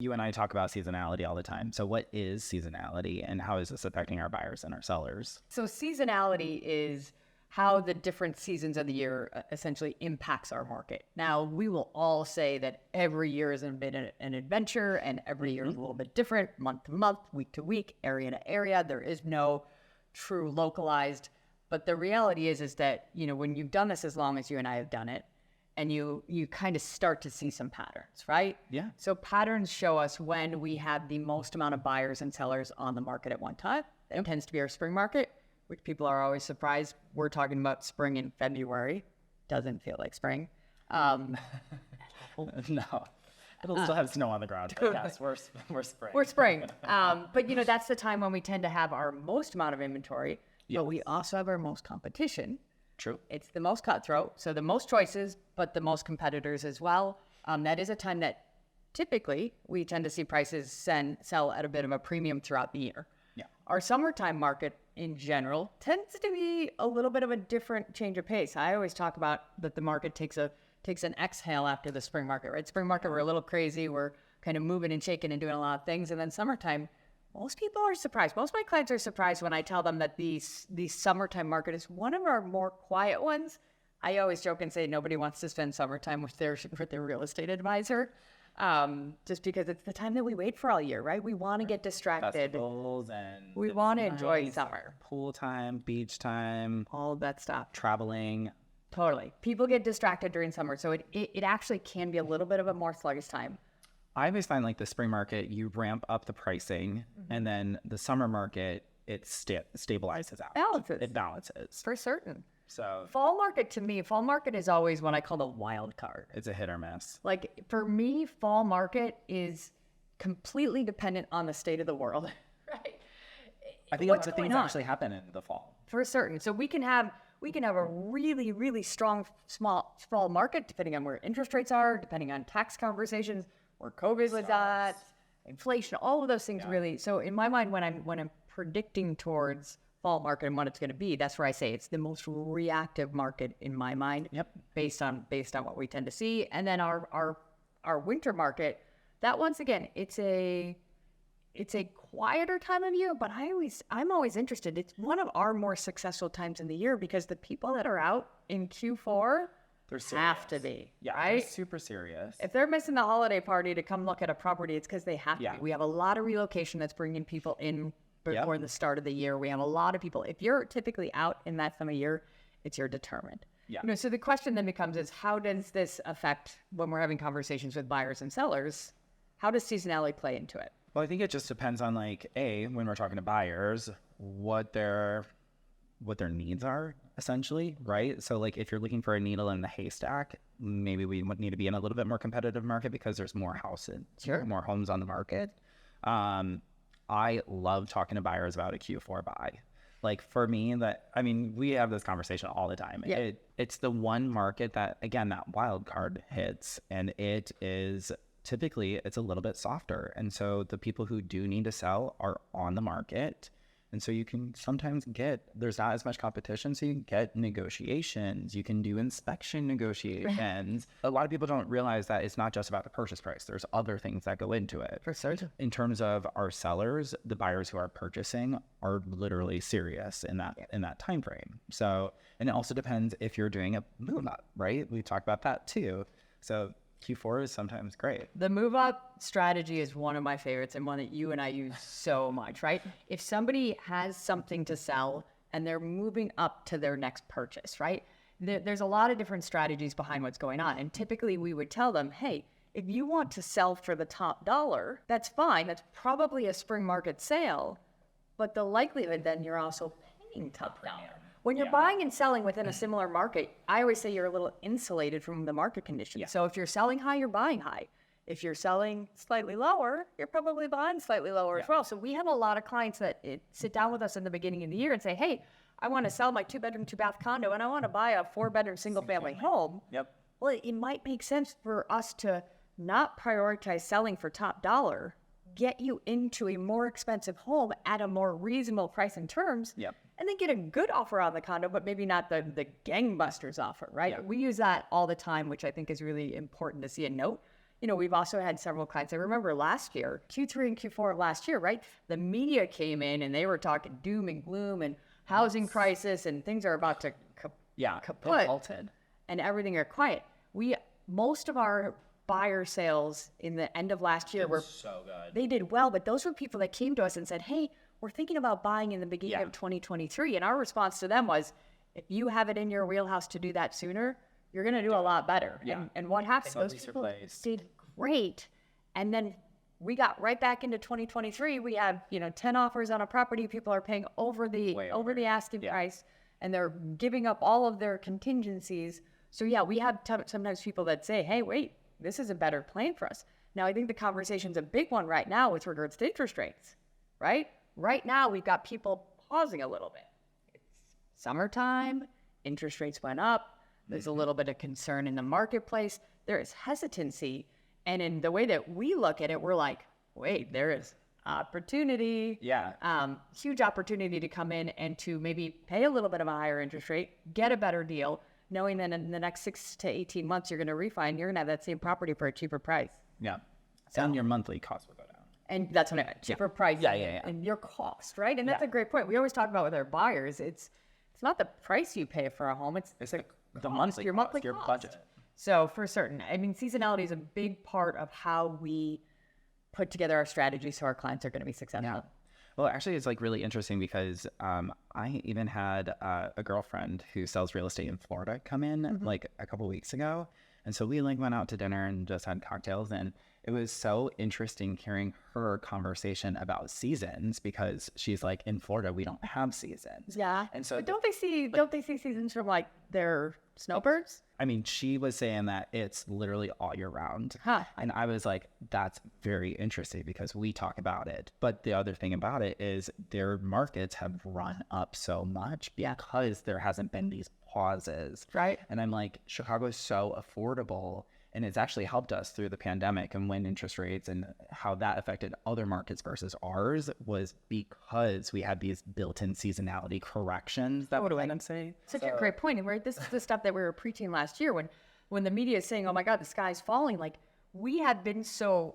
You and I talk about seasonality all the time. So what is seasonality and how is this affecting our buyers and our sellers? So seasonality is how the different seasons of the year essentially impacts our market. Now, we will all say that every year has been an adventure and every year is a little bit different, month to month, week to week, area to area. There is no true localized. But the reality is that, when you've done this as long as you and I have done it, and you kind of start to see some patterns, right? Yeah. So patterns show us when we have the most amount of buyers and sellers on the market at one time. It tends to be our spring market, which people are always surprised. We're talking about spring in February. Doesn't feel like spring. No. It'll still have snow on the ground. But yes, we're spring. We're spring. But, that's the time when we tend to have our most amount of inventory. Yes. But we also have our most competition. True. It's the most cutthroat, so the most choices, but the most competitors as well. That is a time that typically we tend to see prices sell at a bit of a premium throughout the year. Yeah. Our summertime market in general tends to be a little bit of a different change of pace. I always talk about that the market takes an exhale after the spring market, right? Spring market, we're a little crazy. We're kind of moving and shaking and doing a lot of things. And then summertime, most people are surprised. Most of my clients are surprised when I tell them that the summertime market is one of our more quiet ones. I always joke and say nobody wants to spend summertime with their real estate advisor, just because it's the time that we wait for all year, right? We want to get distracted. Festivals and we want to enjoy summer. Pool time, beach time. All of that stuff. Traveling. Totally. People get distracted during summer, so it actually can be a little bit of a more sluggish time. I always find like the spring market, you ramp up the pricing, and then the summer market, it stabilizes out. It balances. For certain. So fall market is always what I call the wild card. It's a hit or miss. Like for me, fall market is completely dependent on the state of the world, right? I think lots of things actually happen in the fall. For certain. So we can have a really, really strong fall market depending on where interest rates are, depending on tax conversations, where COVID was at, inflation, all of those things really. So in my mind, when I'm predicting towards fall market and what it's going to be, that's where I say it's the most reactive market in my mind. Yep. Based on what we tend to see. And then our winter market, that once again, it's a quieter time of year, but I'm always interested. It's one of our more successful times in the year because the people that are out in Q4 have to be. Yeah, right? They're super serious. If they're missing the holiday party to come look at a property, it's because they have to be. We have a lot of relocation that's bringing people in before the start of the year. We have a lot of people. If you're typically out in that time of year, you're determined. Yeah. So the question then becomes is how does this affect when we're having conversations with buyers and sellers? How does seasonality play into it? Well, I think it just depends on when we're talking to buyers, what their needs are essentially, right? So if you're looking for a needle in the haystack, maybe we would need to be in a little bit more competitive market because there's more houses, more homes on the market. I love talking to buyers about a Q4 buy. For me, we have this conversation all the time. Yeah. It's the one market that, again, that wild card hits, and it is typically it's a little bit softer. And so the people who do need to sell are on the market. And so you can sometimes there's not as much competition, so you can get negotiations, you can do inspection negotiations. A lot of people don't realize that it's not just about the purchase price. There's other things that go into it. For certain. In terms of our sellers, the buyers who are purchasing are literally serious in that time frame. So, and it also depends if you're doing a move up, right? We talked about that too. So Q4 is sometimes great. The move up strategy is one of my favorites and one that you and I use so much, right? If somebody has something to sell and they're moving up to their next purchase, right? There's a lot of different strategies behind what's going on. And typically we would tell them, hey, if you want to sell for the top dollar, that's fine. That's probably a spring market sale. But the likelihood then you're also paying top dollar. When you're buying and selling within a similar market, I always say you're a little insulated from the market conditions. Yeah. So if you're selling high, you're buying high. If you're selling slightly lower, you're probably buying slightly lower as well. So we have a lot of clients that sit down with us in the beginning of the year and say, hey, I want to sell my 2-bedroom, 2-bath condo and I want to buy a 4-bedroom, single-family home. Yep. Well, it might make sense for us to not prioritize selling for top dollar, get you into a more expensive home at a more reasonable price and terms. Yep. And then get a good offer on the condo, but maybe not the gangbusters offer, right? Yeah. We use that all the time, which I think is really important to see and note. we've also had several clients. I remember last year, Q3 and Q4 of last year, right? The media came in and they were talking doom and gloom and housing crisis and things are about to kaput halted. and everything are quiet. Most of our buyer sales in the end of last year were so good. They did well, but those were people that came to us and said, hey, we're thinking about buying in the beginning of 2023. And our response to them was, if you have it in your wheelhouse to do that sooner, you're going to do a lot better. Yeah. And what happened? Those people did great. And then we got right back into 2023. We have, 10 offers on a property. People are paying over the asking price, and they're giving up all of their contingencies. So yeah, we have sometimes people that say, hey, wait, this is a better plan for us. Now, I think the conversation's a big one right now with regards to interest rates, right? Right now, we've got people pausing a little bit. It's summertime, interest rates went up. There's a little bit of concern in the marketplace. There is hesitancy. And in the way that we look at it, we're like, wait, there is opportunity. Yeah. Huge opportunity to come in and to maybe pay a little bit of a higher interest rate, get a better deal, knowing that in the next 6 to 18 months, you're going to refi and you're going to have that same property for a cheaper price. Yeah. And your monthly cost will go down. And that's what I meant, cheaper price. Yeah. And your cost, right? And that's a great point. We always talk about with our buyers, it's not the price you pay for a home, it's the monthly your monthly your cost. budget. So for certain, I mean, seasonality is a big part of how we put together our strategy so our clients are going to be successful. Yeah. Well, actually, it's like really interesting because I even had a girlfriend who sells real estate in Florida come in like a couple weeks ago. And so we like went out to dinner and just had cocktails, and it was so interesting hearing her conversation about seasons because she's like, in Florida, we don't have seasons. Yeah. And so but don't they see seasons from like their snowbirds? I mean, she was saying that it's literally all year round. Huh. And I was like, that's very interesting because we talk about it. But the other thing about it is their markets have run up so much because there hasn't been these pauses. Right. And I'm like, Chicago is so affordable. And it's actually helped us through the pandemic and when interest rates and how that affected other markets versus ours was because we had these built-in seasonality corrections that would end up saying. Such a great point. And right, this is the stuff that we were preaching last year when the media is saying, oh my God, the sky's falling. Like we have been so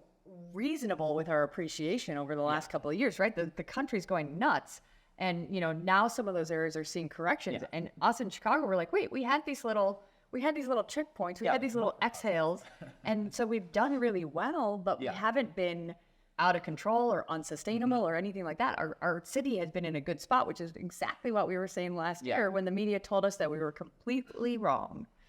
reasonable with our appreciation over the last couple of years, right? The country's going nuts. And, now some of those areas are seeing corrections. Yeah. And us in Chicago, we're like, wait, we had these little checkpoints. We had these little exhales. And so we've done really well, but we haven't been out of control or unsustainable or anything like that. Our city has been in a good spot, which is exactly what we were saying last year when the media told us that we were completely wrong.